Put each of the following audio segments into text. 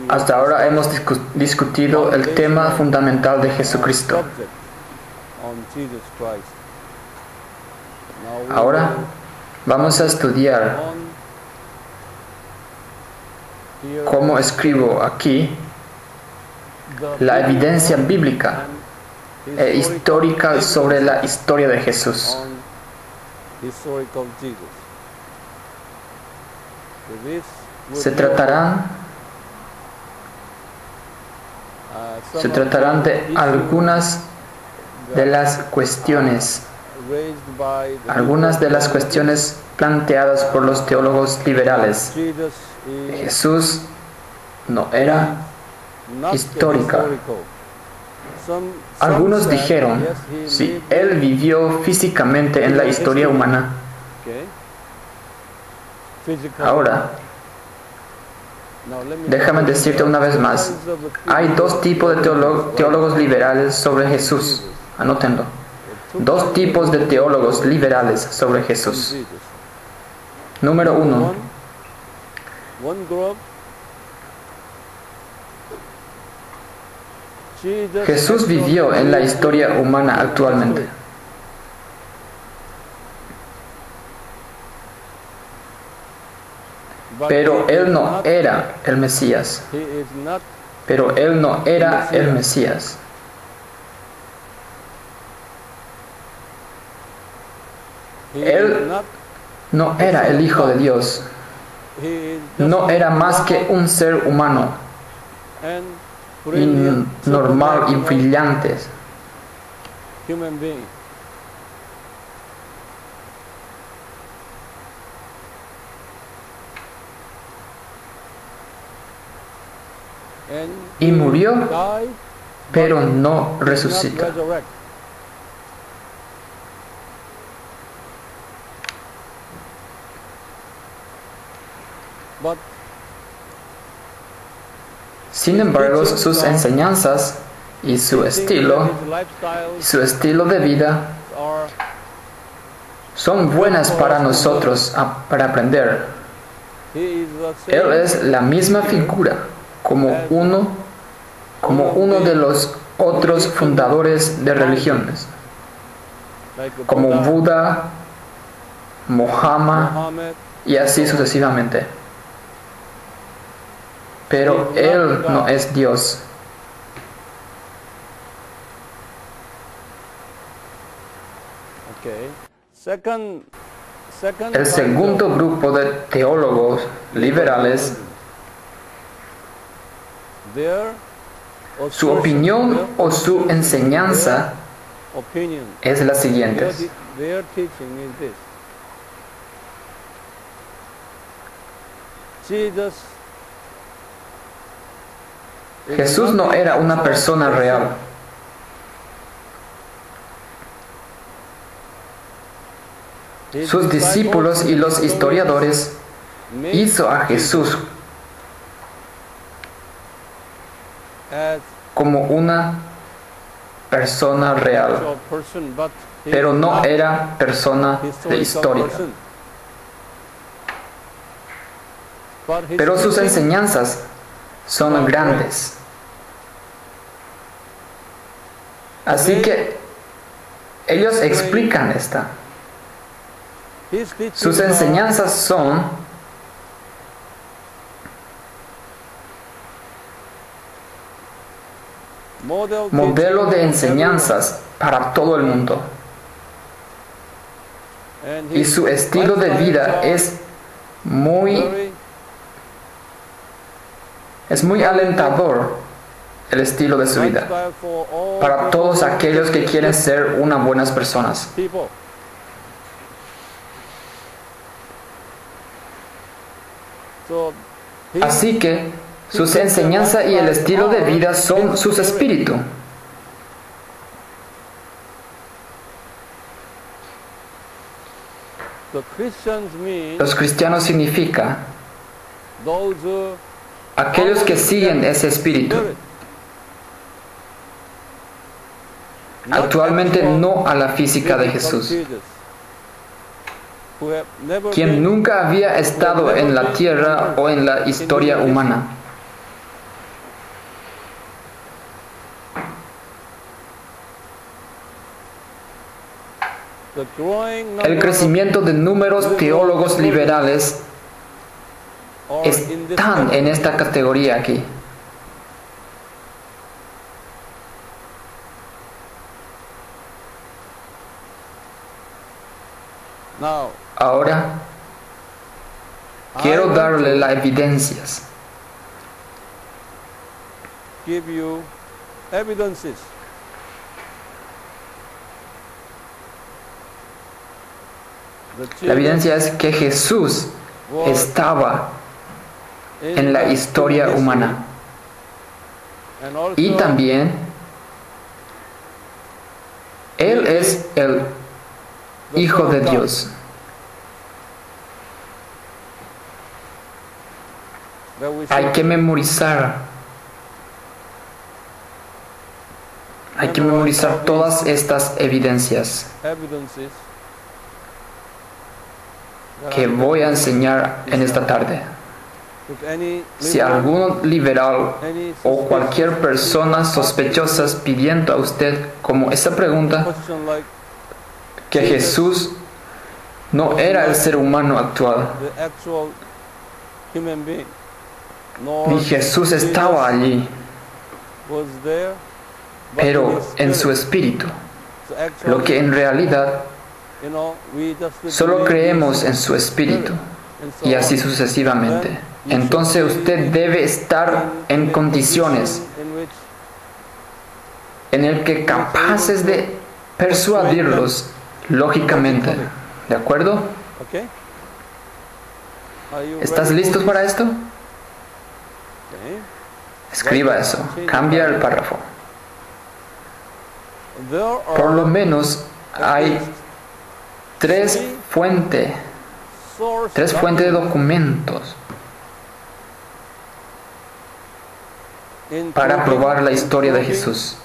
Hasta ahora hemos discutido el tema fundamental de Jesucristo. Ahora vamos a estudiar cómo escribo aquí la evidencia bíblica e histórica sobre la historia de Jesús. Se tratarán de algunas de las cuestiones planteadas por los teólogos liberales. Jesús no era histórica. Algunos dijeron, sí, Él vivió físicamente en la historia humana. Ahora, déjame decirte una vez más, hay dos tipos de teólogos liberales sobre Jesús. Anótenlo. Dos tipos de teólogos liberales sobre Jesús. Número uno. Jesús vivió en la historia humana actualmente. Pero Él no era el Mesías. Él no era el Hijo de Dios. No era más que un ser humano, normal y brillante. Y murió, pero no resucitó. Sin embargo, sus enseñanzas y su estilo de vida son buenas para nosotros para aprender. Él es la misma figura como uno de los otros fundadores de religiones, como Buda, Mohammed y así sucesivamente. Pero Él no es Dios. El segundo grupo de teólogos liberales, su opinión o su enseñanza es la siguiente. Jesús no era una persona real. Sus discípulos y los historiadores hizo a Jesús como una persona real, pero no era persona de historia. Pero sus enseñanzas son grandes. Así que ellos explican esta. Sus enseñanzas son modelo de enseñanzas para todo el mundo. Y su estilo de vida es muy alentador, el estilo de su vida, para todos aquellos que quieren ser unas buenas personas. Así que sus enseñanzas y el estilo de vida son sus espíritus. Los cristianos significa aquellos que siguen ese espíritu. Actualmente no a la física de Jesús, quien nunca había estado en la tierra o en la historia humana. El crecimiento de números teólogos liberales están en esta categoría aquí. Ahora quiero darle las evidencias. La evidencia es que Jesús estaba en la historia humana y también Él es el Hijo de Dios. Hay que memorizar todas estas evidencias que voy a enseñar en esta tarde. Si algún liberal o cualquier persona sospechosa pidiendo a usted como esa pregunta, que Jesús no era el ser humano actual, ni Jesús estaba allí, pero en su espíritu, lo que en realidad solo creemos en su espíritu y así sucesivamente. Entonces usted debe estar en condiciones en el que capaces de persuadirlos lógicamente. ¿De acuerdo? ¿Estás listos para esto? Escriba eso. Cambia el párrafo. Por lo menos hay tres fuentes de documentos para probar la historia de Jesús.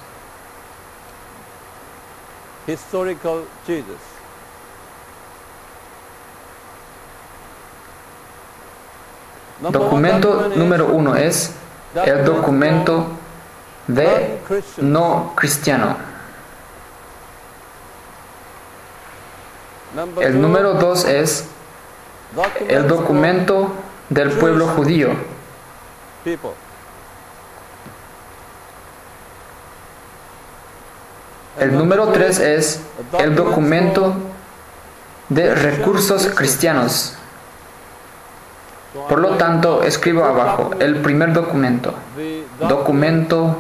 Documento número 1 es el documento de no cristiano. El número 2 es el documento del pueblo judío. El número 3 es el documento de recursos cristianos. Por lo tanto, escribo abajo el primer documento. Documento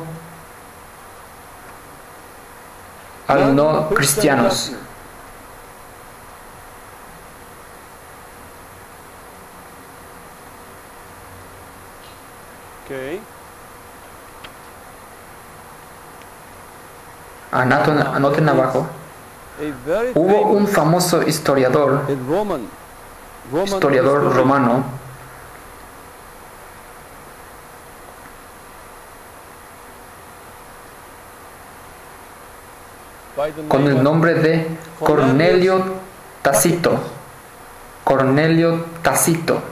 al no cristianos. Anoten abajo. Hubo un famoso historiador romano con el nombre de Cornelio Tácito. Cornelio Tácito.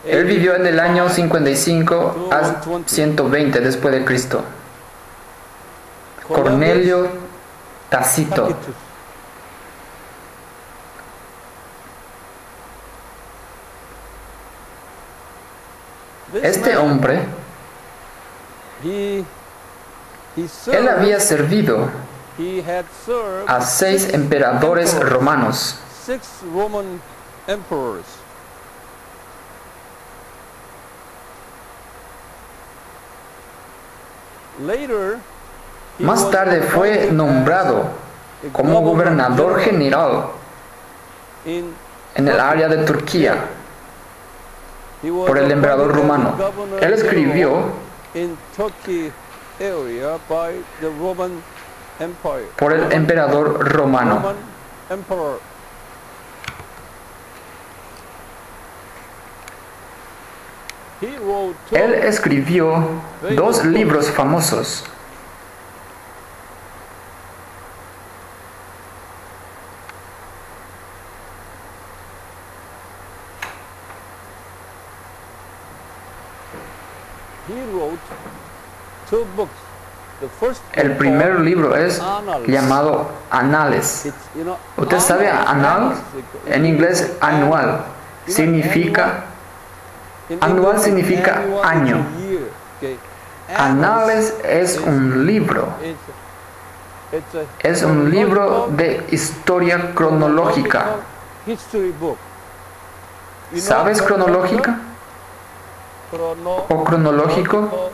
Él vivió en el año 55 a 120 después de Cristo. Cornelio Tácito. Este hombre, él había servido a 6 emperadores romanos. Más tarde fue nombrado como gobernador general en el área de Turquía por el emperador romano. Él escribió por el emperador romano. Él escribió 2 libros famosos. El primer libro es llamado Anales. ¿Usted sabe anal? En inglés anual. Anual significa año. Anales es un libro. Es un libro de historia cronológica. ¿Sabes cronológica? ¿O cronológico?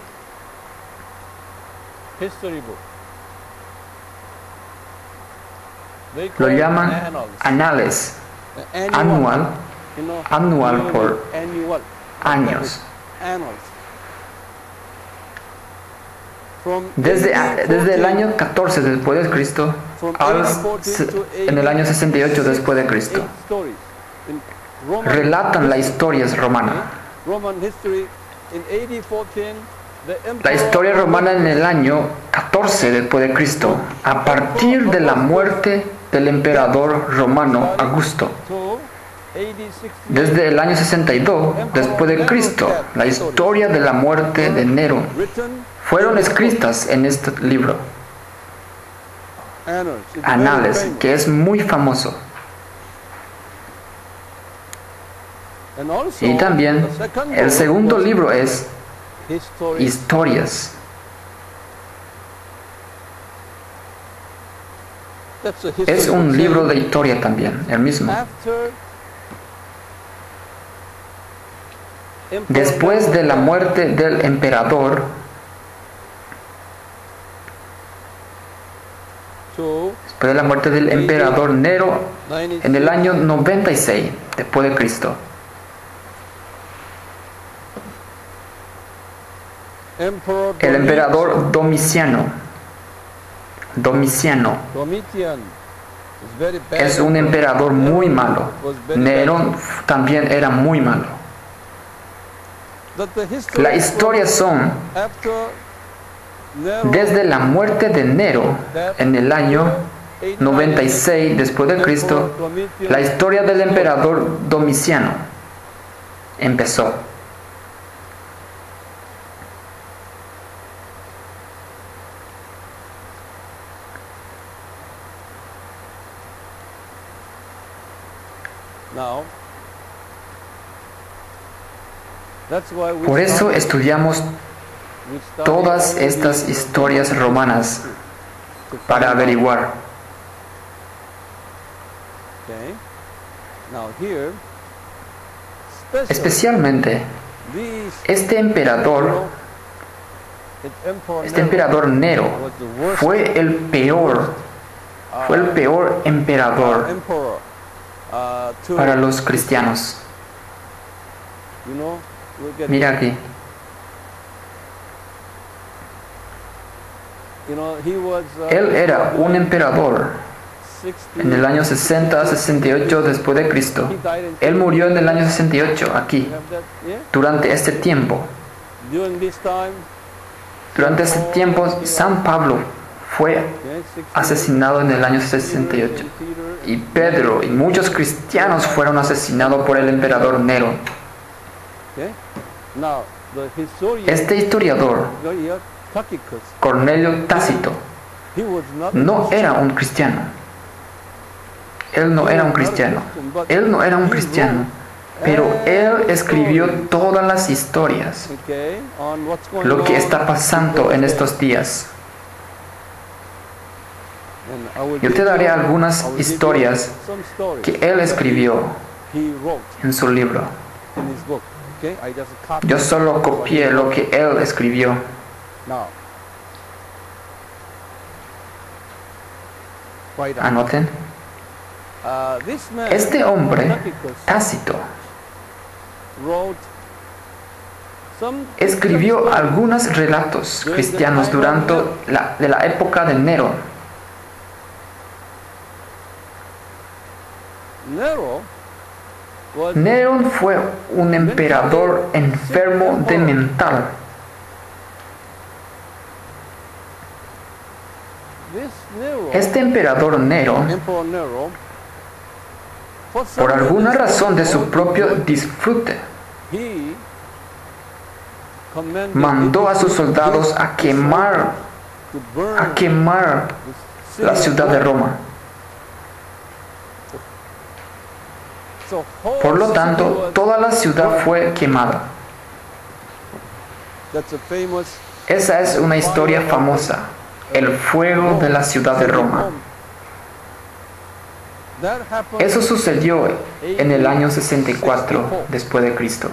Lo llaman anales. Anual. Anual por años. Desde el año 14 después de Cristo en el año 68 después de Cristo relatan la historia romana. La historia romana en el año 14 después de Cristo, a partir de la muerte del emperador romano Augusto. Desde el año 62 después de Cristo, la historia de la muerte de Nero fueron escritas en este libro, Anales, que es muy famoso. Y también el segundo libro es Historias. Es un libro de historia también, el mismo. Después de la muerte del emperador, Nero, en el año 96 después de Cristo, el emperador Domiciano es un emperador muy malo. Nerón también era muy malo. La historia son desde la muerte de Nero en el año 96 después de Cristo, la historia del emperador Domiciano empezó. Por eso estudiamos todas estas historias romanas para averiguar. Especialmente este emperador Nero fue el peor emperador para los cristianos. Mira aquí. Él era un emperador en el año 60-68 después de Cristo. Él murió en el año 68 aquí. Durante este tiempo, San Pablo fue asesinado en el año 68. Y Pedro y muchos cristianos fueron asesinados por el emperador Nero. Este historiador, Cornelio Tácito, no era un cristiano. Él no era un cristiano, pero él escribió todas las historias, lo que está pasando en estos días. Yo te daré algunas historias que él escribió en su libro. Yo solo copié lo que él escribió. Anoten. Este hombre, Tácito, escribió algunos relatos cristianos durante la época de Nero. Nerón fue un emperador enfermo de mental. Este emperador Nero, por alguna razón de su propio disfrute, mandó a sus soldados a quemar a quemar la ciudad de Roma. Por lo tanto, toda la ciudad fue quemada. Esa es una historia famosa, el fuego de la ciudad de Roma. Eso sucedió en el año 64 después de Cristo.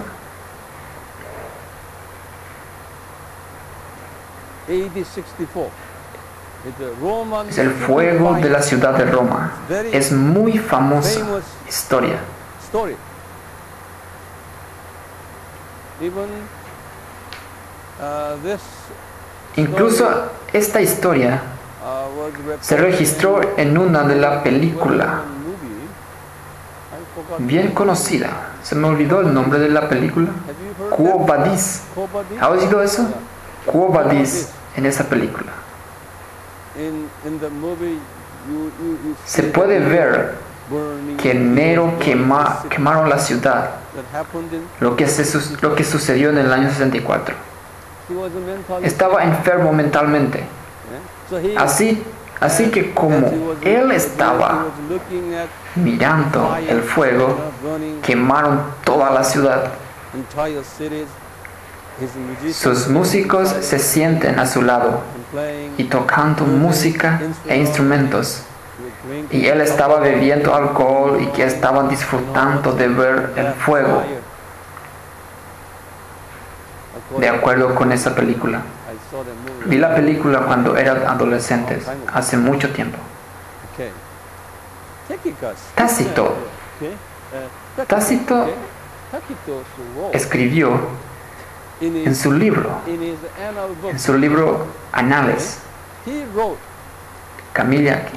Es el fuego de la ciudad de Roma. Es muy famosa historia. Incluso esta historia se registró en una de las películas bien conocida. Se me olvidó el nombre de la película. Quo Vadis. ¿Ha oído eso? Quo Vadis en esa película. Se puede ver que en Nero quemaron la ciudad, lo que sucedió en el año 64. Estaba enfermo mentalmente. Así que como él estaba mirando el fuego, quemaron toda la ciudad. Sus músicos se sienten a su lado y tocando música e instrumentos. Y él estaba bebiendo alcohol y que estaban disfrutando de ver el fuego. De acuerdo con esa película. Vi la película cuando era adolescente, hace mucho tiempo. Tácito escribió en su libro Anales, Camilla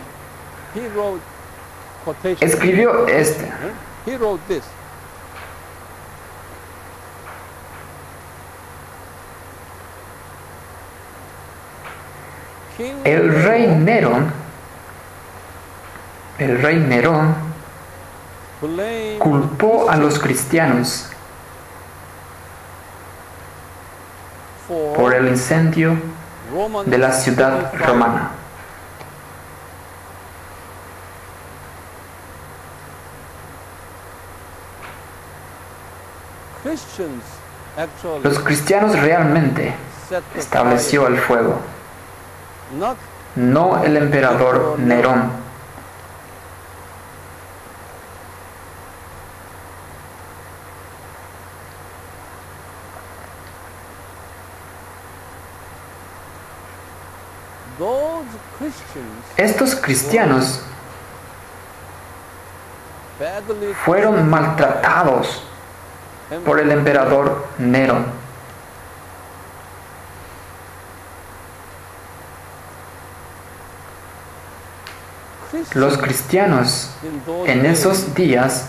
escribió este. El rey Nerón culpó a los cristianos por el incendio de la ciudad romana. Los cristianos realmente estableció el fuego, no el emperador Nerón. Estos cristianos fueron maltratados por el emperador Nerón. Los cristianos en esos días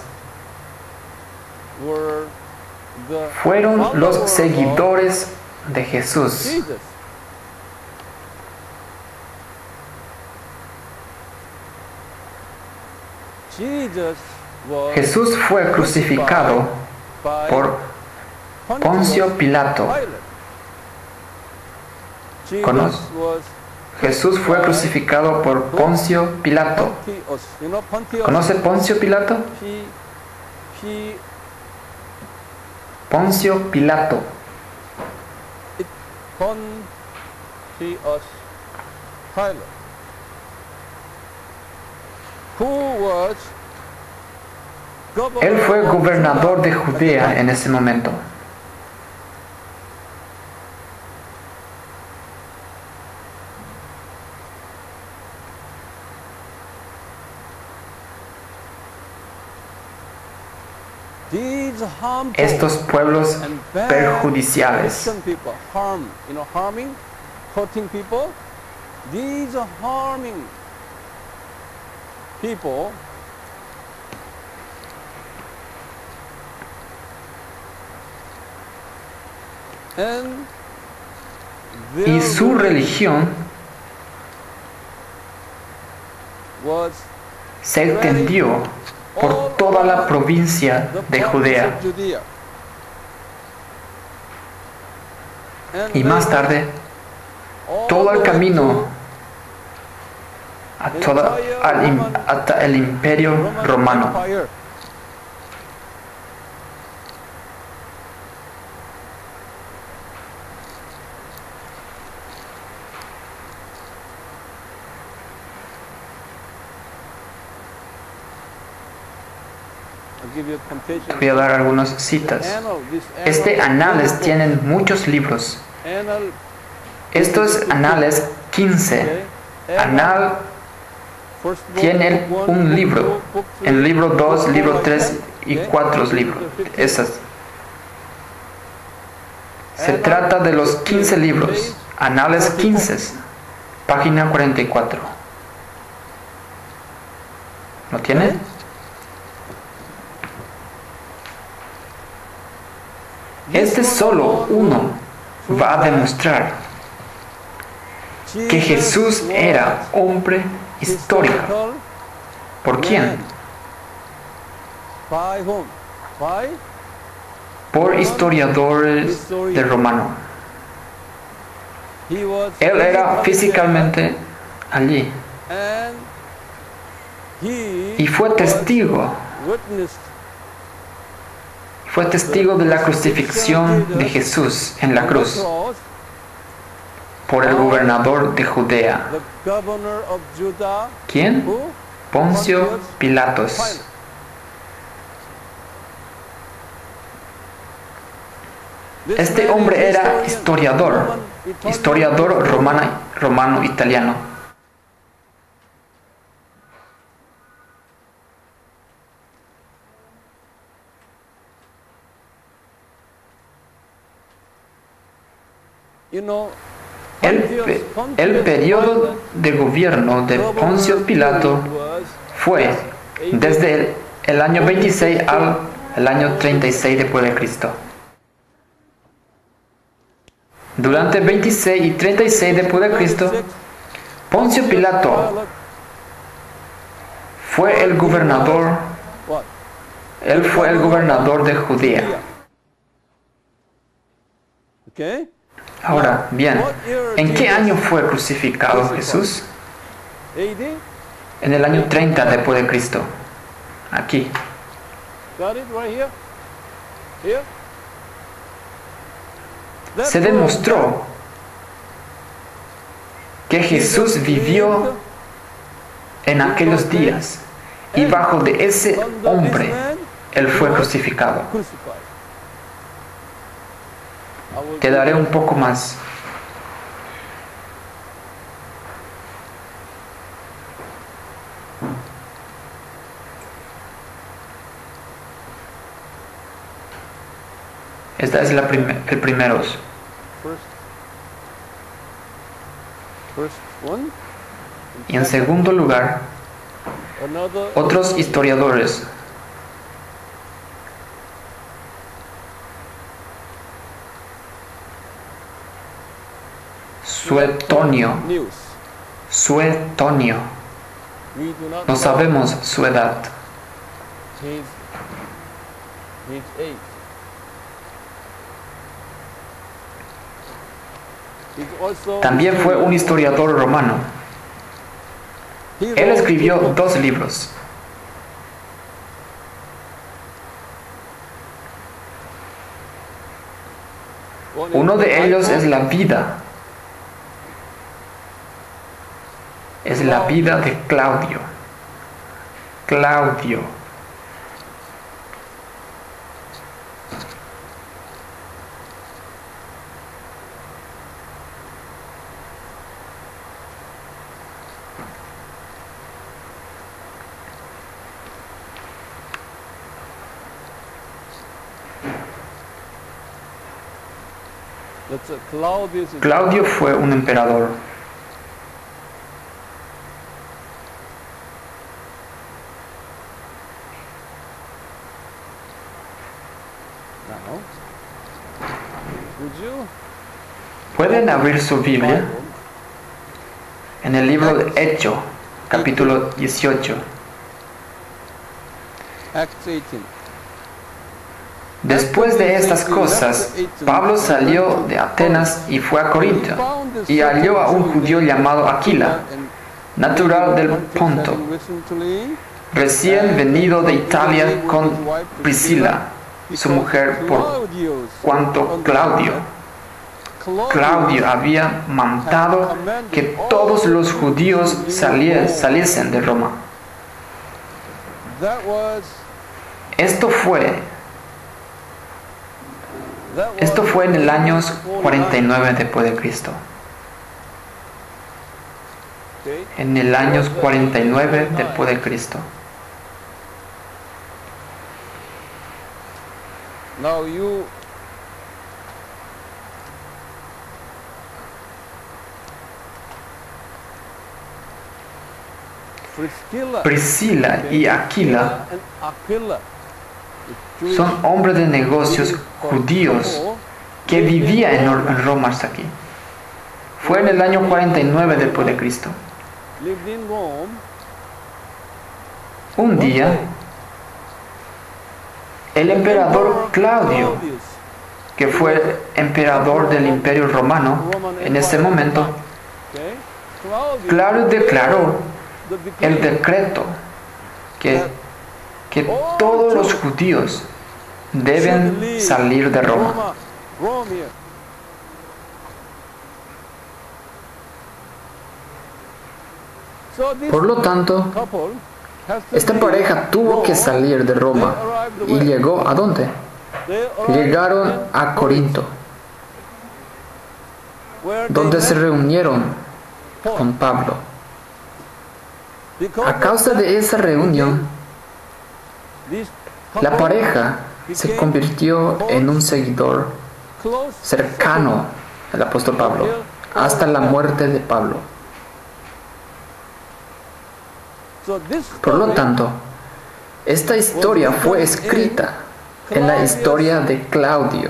fueron los seguidores de Jesús. Jesús fue crucificado por Poncio Pilato. Jesús fue crucificado por Poncio Pilato. ¿Conoce Poncio Pilato? Poncio Pilato. Él fue gobernador de Judea en ese momento. Estos pueblos perjudiciales, y su religión se extendió por toda la provincia de Judea. Y más tarde, todo el camino hasta el Imperio Romano. Voy a dar algunas citas. Este Anales tienen muchos libros. Estos Anales 15. Anal tiene un libro. El libro 2, libro 3 y 4 libros. Esas. Se trata de los 15 libros. Anales 15. Página 44. ¿Lo tiene? Este solo uno va a demostrar que Jesús era hombre histórico. ¿Por quién? Por historiadores de Romano. Él era físicamente allí y fue testigo de la crucifixión de Jesús en la cruz por el gobernador de Judea. ¿Quién? Poncio Pilatos. Este hombre era historiador romano-italiano. El periodo de gobierno de Poncio Pilato fue desde el año 26 al año 36 después de Cristo. Durante 26 y 36 después de Cristo, Poncio Pilato fue el gobernador. Él fue el gobernador de Judea. Ahora, bien, ¿en qué año fue crucificado Jesús? En el año 30 después de Cristo. Aquí. Se demostró que Jesús vivió en aquellos días y bajo de ese hombre él fue crucificado. Te daré un poco más. Esta es el primero. Y en segundo lugar, otros historiadores Suetonio. No sabemos su edad. También fue un historiador romano. Él escribió 2 libros. Uno de ellos es la vida. Es la vida de Claudio. Claudio fue un emperador. Pueden abrir su Biblia en el libro de Hechos, capítulo 18. Después de estas cosas, Pablo salió de Atenas y fue a Corinto, y halló a un judío llamado Aquila, natural del Ponto, recién venido de Italia con Priscila, su mujer, por cuanto Claudio había mandado que todos los judíos saliesen de Roma. Esto fue en el año 49 después de Cristo. En el año 49 después de Cristo. Priscila y Aquila son hombres de negocios judíos que vivían en Roma hasta aquí. Fue en el año 49 después de Cristo. Un día, el emperador Claudio, que fue emperador del Imperio Romano en ese momento, Claudio declaró el decreto que todos los judíos deben salir de Roma. Por lo tanto, esta pareja tuvo que salir de Roma y llegó ¿a dónde? Llegaron a Corinto, donde se reunieron con Pablo. A causa de esa reunión, la pareja se convirtió en un seguidor cercano al apóstol Pablo hasta la muerte de Pablo. Por lo tanto, esta historia fue escrita en la historia de Claudio,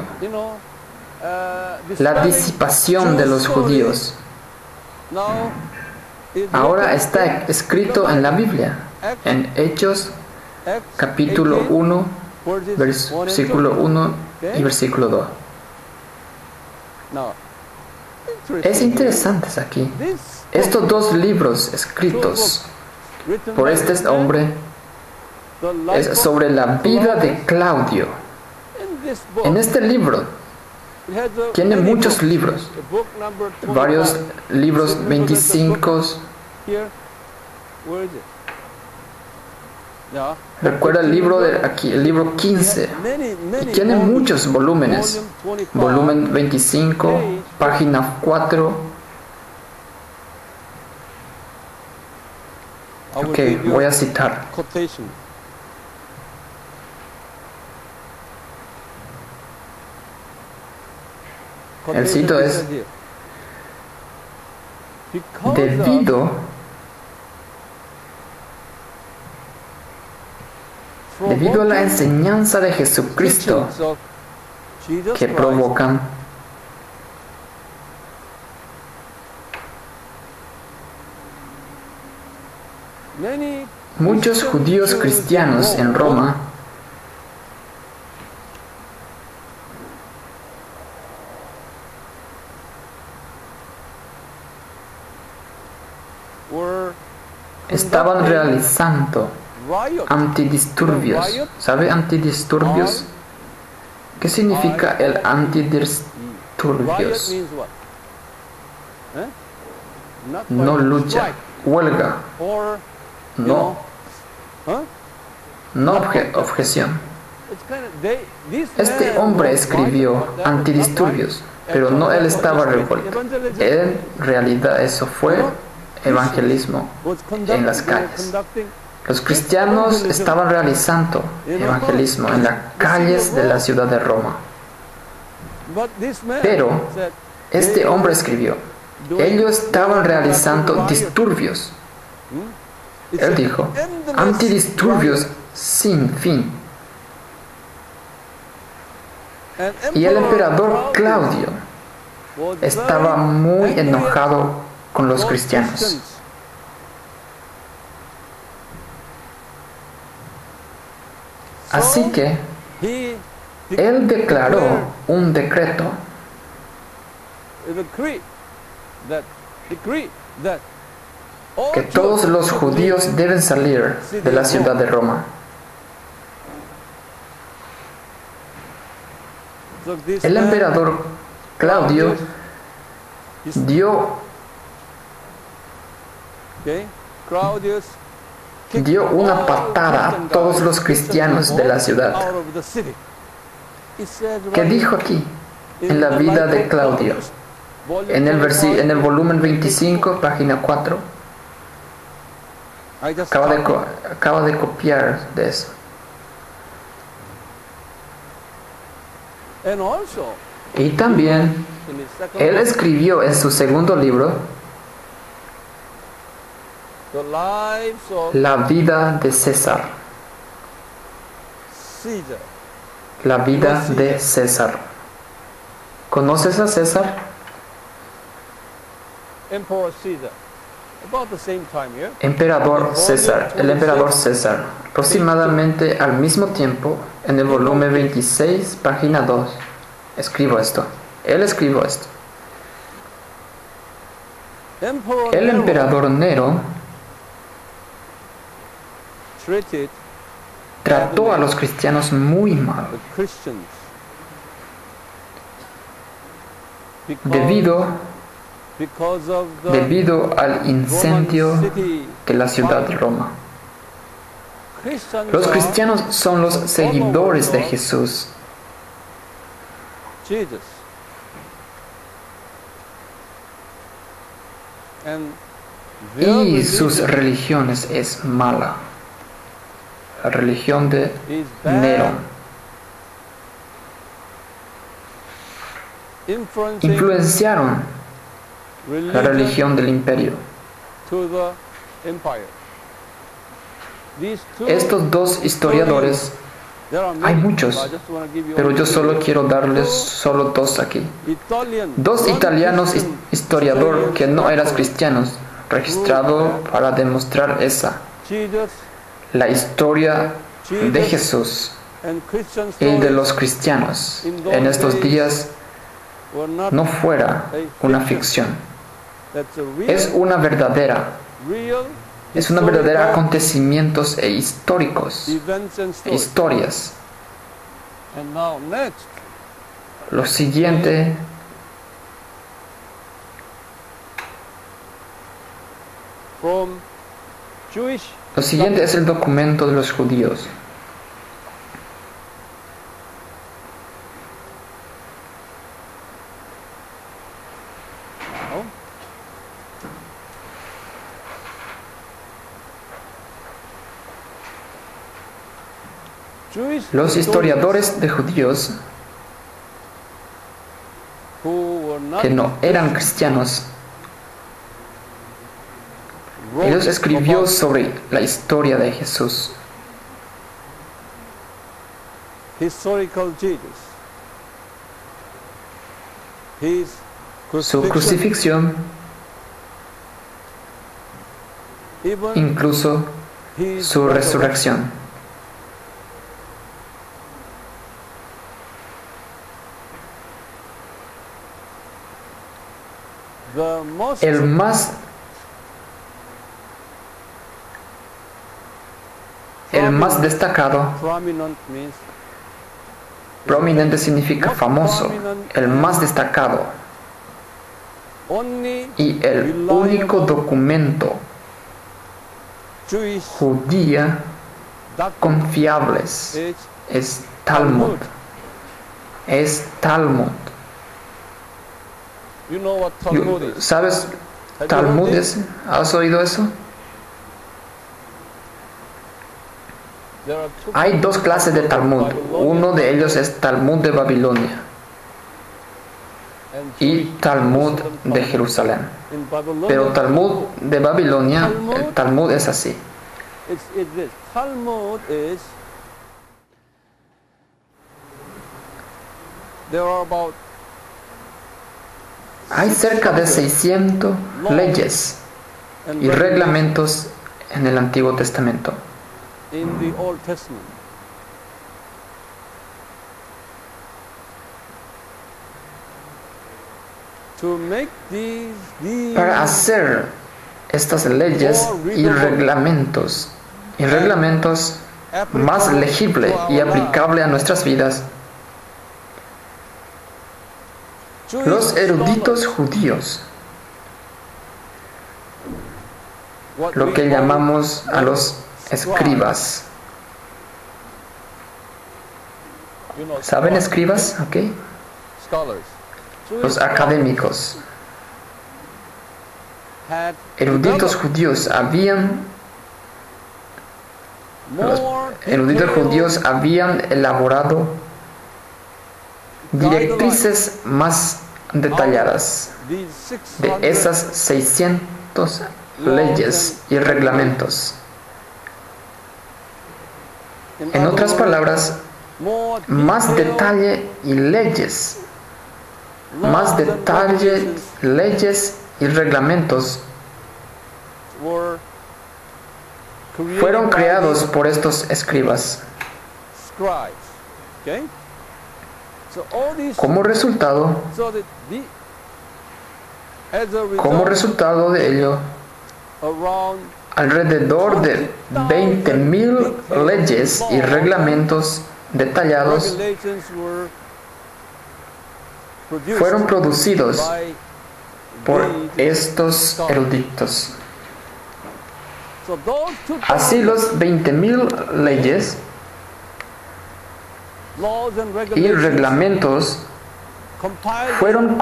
la disipación de los judíos. Ahora está escrito en la Biblia, en Hechos capítulo 1, versículo 1 y versículo 2. Es interesante aquí. Estos dos libros escritos por este hombre es sobre la vida de Claudio. En este libro tiene muchos libros, varios libros, 25. Recuerda el libro de aquí, el libro 15, y tiene muchos volúmenes. Volumen 25, página 4. Ok, voy a citar. El cito es: debido a la enseñanza de Jesucristo que provocan muchos judíos cristianos en Roma estaban realizando antidisturbios. ¿Sabe antidisturbios? ¿Qué significa el antidisturbios? No lucha, huelga, no objeción. Este hombre escribió antidisturbios, pero no él estaba revuelto. En realidad eso fue evangelismo en las calles. Los cristianos estaban realizando evangelismo en las calles de la ciudad de Roma. Pero este hombre escribió: ellos estaban realizando disturbios. Él dijo: antidisturbios sin fin. Y el emperador Claudio estaba muy enojado con los cristianos. Así que Él declaró un decreto que todos los judíos deben salir de la ciudad de Roma. El emperador Claudio dio una patada a todos los cristianos de la ciudad. ¿Qué dijo aquí? En la vida de Claudio, en el volumen 25, página 4. Acaba de copiar de eso. Y también él escribió en su segundo libro la vida de César. La vida de César. ¿Conoces a César? Emperador César. El emperador César. Aproximadamente al mismo tiempo, en el volumen 26, página 2. Escribo esto. Él escribió esto. El emperador Nero trató a los cristianos muy mal debido al incendio de la ciudad de Roma. Los cristianos son los seguidores de Jesús. Y sus religiones es mala. La religión de Nero influenciaron la religión del imperio. Estos dos historiadores, hay muchos, pero yo solo quiero darles solo dos aquí. Dos italianos historiadores que no eran cristianos, registrado para demostrar la historia de Jesús y de los cristianos en estos días no fuera una ficción. Es una verdadera acontecimientos e históricos, historias. Lo siguiente es el documento de los judíos. Los historiadores de judíos que no eran cristianos, ellos escribió sobre la historia de Jesús. Su crucifixión, incluso su resurrección. El más destacado, prominente significa famoso, el más destacado y el único documento judía confiables es Talmud. Es Talmud. ¿Sabes Talmud es? ¿Has oído eso? Hay dos clases de Talmud. Uno de ellos es Talmud de Babilonia y Talmud de Jerusalén. Pero Talmud de Babilonia, el Talmud es así. Hay cerca de 600 leyes y reglamentos en el Antiguo Testamento. para hacer estas leyes y reglamentos más legible y aplicable a nuestras vidas. Los eruditos judíos, lo que llamamos a los escribas. ¿Saben escribas? ¿Ok? Los académicos. Eruditos judíos habían elaborado directrices más detalladas de esas 600 leyes y reglamentos. En otras palabras, más detalle y leyes y reglamentos fueron creados por estos escribas. Como resultado de ello, alrededor de 20,000 leyes y reglamentos detallados fueron producidos por estos eruditos. Así los 20,000 leyes y reglamentos fueron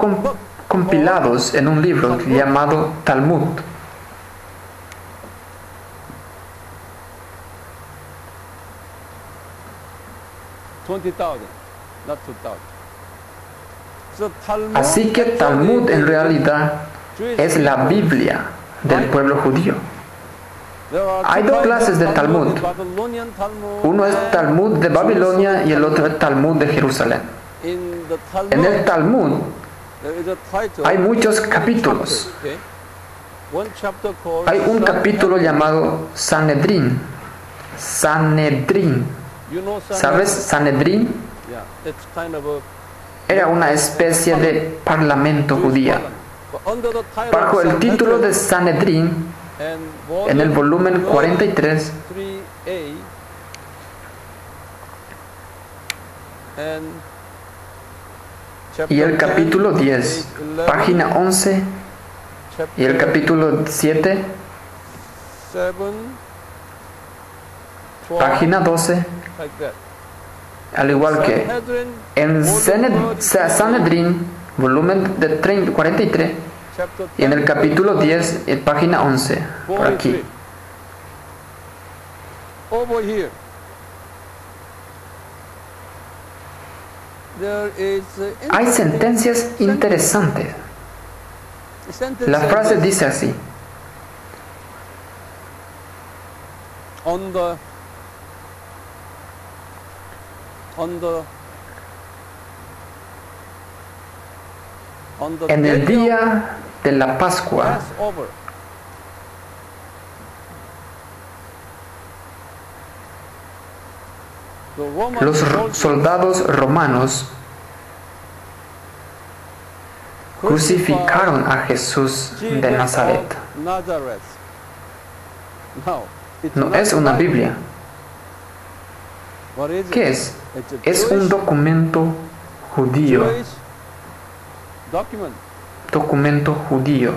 compilados en un libro llamado Talmud. Así que Talmud en realidad es la Biblia del pueblo judío. Hay dos clases de Talmud. Uno es Talmud de Babilonia y el otro es Talmud de Jerusalén. En el Talmud hay muchos capítulos. Hay un capítulo llamado Sanedrín. ¿Sabes Sanedrín? Era una especie de parlamento judío. Bajo el título de Sanedrín, en el volumen 43 y el capítulo 10, página 11, y el capítulo 7, página 12, al igual que en Sanedrín, volumen de 43, y en el capítulo 10, página 11, por aquí. Hay sentencias interesantes. La frase dice así: en el día de la Pascua, los soldados romanos crucificaron a Jesús de Nazaret. No es una Biblia. ¿Qué es? Es un documento judío. Documento judío.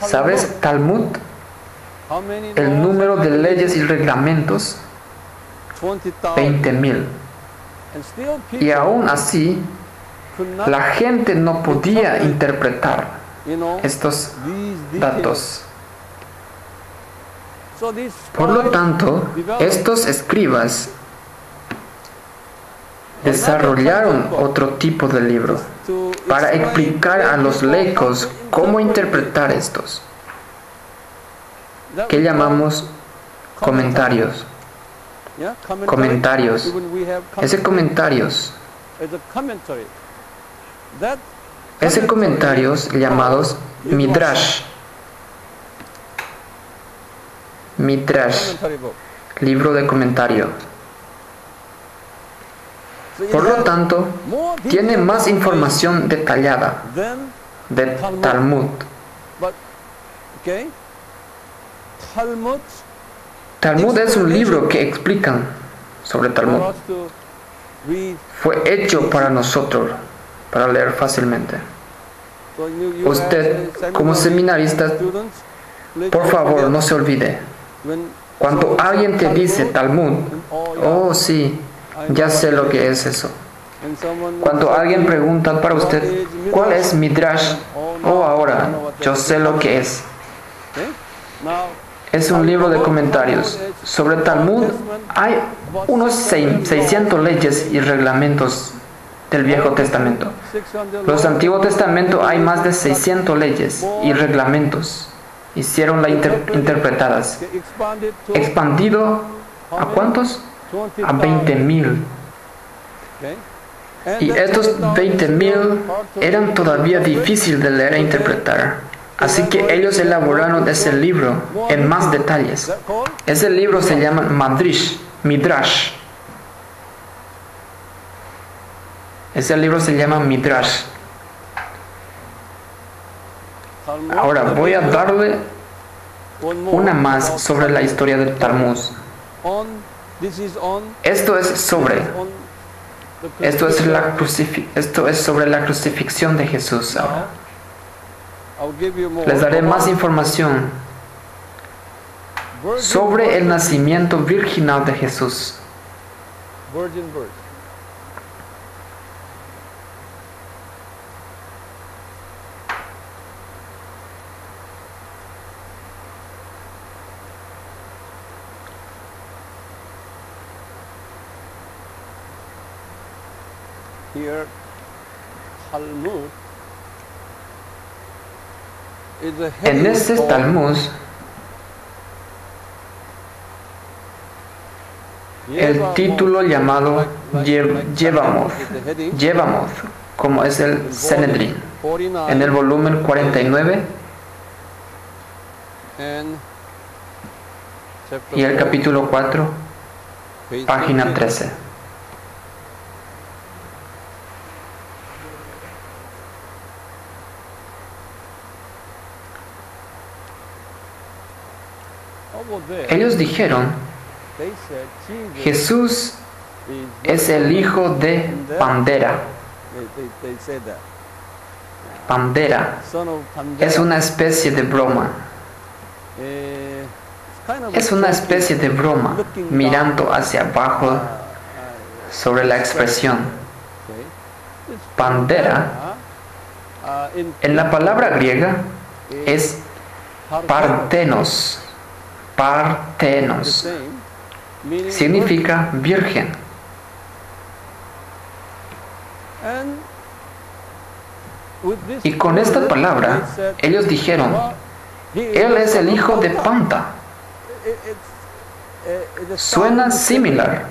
¿Sabes Talmud? El número de leyes y reglamentos, 20,000. Y aún así, la gente no podía interpretar estos datos. Por lo tanto, estos escribas desarrollaron otro tipo de libro para explicar a los laicos cómo interpretar estos, que llamamos comentarios. Comentarios. Ese comentarios llamados Midrash. Midrash, libro de comentario. Por lo tanto, tiene más información detallada del Talmud. Talmud es un libro que explica sobre Talmud. Fue hecho para nosotros, para leer fácilmente. Usted, como seminarista, por favor, no se olvide. Cuando alguien te dice Talmud, oh sí, ya sé lo que es eso. Cuando alguien pregunta para usted, ¿cuál es Midrash? Oh, ahora, yo sé lo que es. Es un libro de comentarios. Sobre Talmud hay unos 600 leyes y reglamentos del Viejo Testamento. Los Antiguo Testamento hay más de 600 leyes y reglamentos. Hicieron las interpretadas. Expandido ¿a cuántos? A 20,000. Y estos 20,000 eran todavía difíciles de leer e interpretar. Así que ellos elaboraron ese libro en más detalles. Ese libro se llama Midrash. Ese libro se llama Midrash. Ahora voy a darle una más sobre la historia del Talmud. Esto es sobre la crucifixión de Jesús ahora. Les daré más información sobre el nacimiento virginal de Jesús. Here, Talmud. En este Talmud, el título llamado Yevamoth, como es el Sanedrín, en el volumen 49 y el capítulo 4, página 13. Ellos dijeron, Jesús es el hijo de Pandera. Pandera es una especie de broma. Es una especie de broma mirando hacia abajo sobre la expresión. Pandera, en la palabra griega, es partenos. Partenos significa virgen. Y con esta palabra ellos dijeron, él es el hijo de Panta. Suena similar.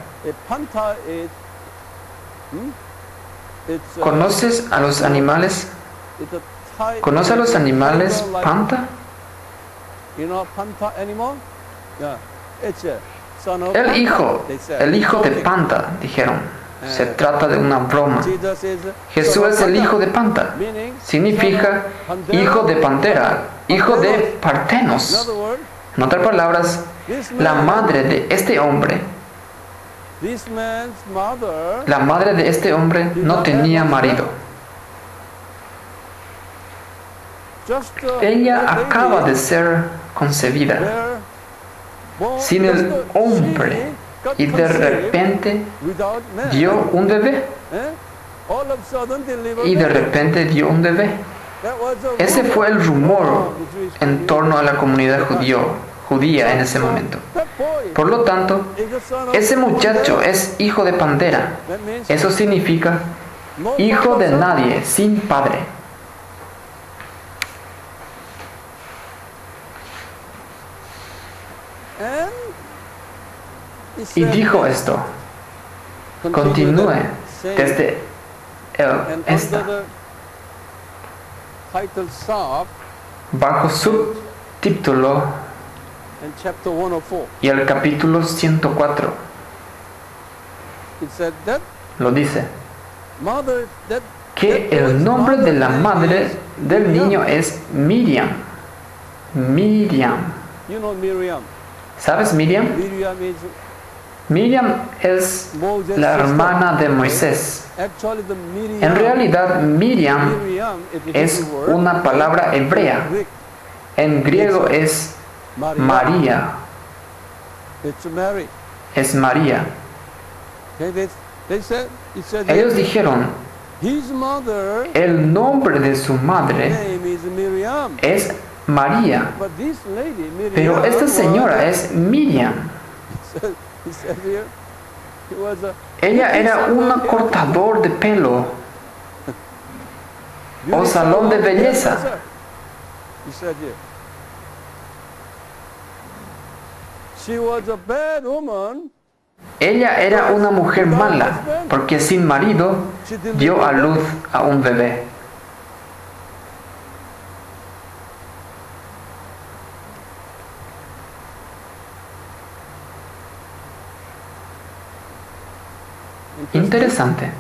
¿Conoces a los animales? ¿Conoces a los animales Panta? El hijo de Panta, dijeron. Se trata de una broma. Jesús es el hijo de Panta. Significa hijo de Pantera, hijo de Partenos. En otras palabras, la madre de este hombre no tenía marido. Ella acaba de ser concebida sin el hombre y de repente dio un bebé. Ese fue el rumor en torno a la comunidad judía en ese momento. Por lo tanto, ese muchacho es hijo de Pandera. Eso significa hijo de nadie, sin padre. Y dijo esto. Continúe desde esta. Bajo subtítulo y el capítulo 104. lo dice, Mother, que el nombre de la madre del niño es Miriam. Miriam. You know Miriam. ¿Sabes Miriam? Miriam is Miriam es Moses' la sister. hermana de Moisés. Actually, the Miriam, En realidad, Miriam Miriam is es a word. una palabra hebrea. Greek, En griego es María. It's Mary. Es María. Okay, they said, it said Ellos that dijeron, his mother el nombre de su madre name is Miriam. es María, But this lady, Miriam, pero esta señora was, es Miriam. he said here, he was a Ella era un cortador de pelo o salón de belleza. He said here. She was a bad woman. Ella era una mujer mala porque sin marido dio a luz a un bebé. Interesante.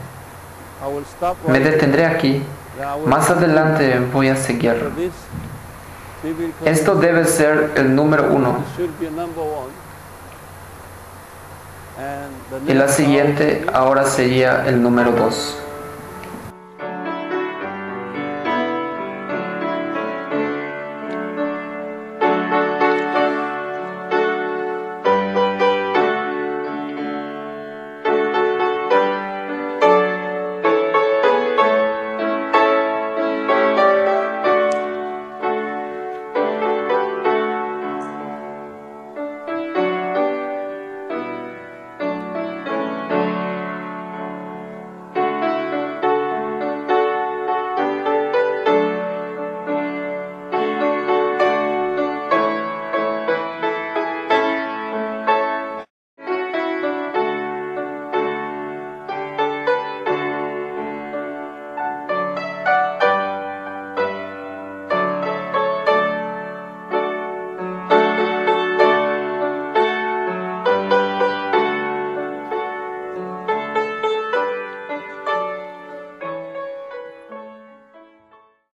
I will stop Me right there. detendré aquí. Más adelante voy a seguir. So this biblical Esto debe ser el número 1 should be number one. And the y la next siguiente ahora sería el número 2.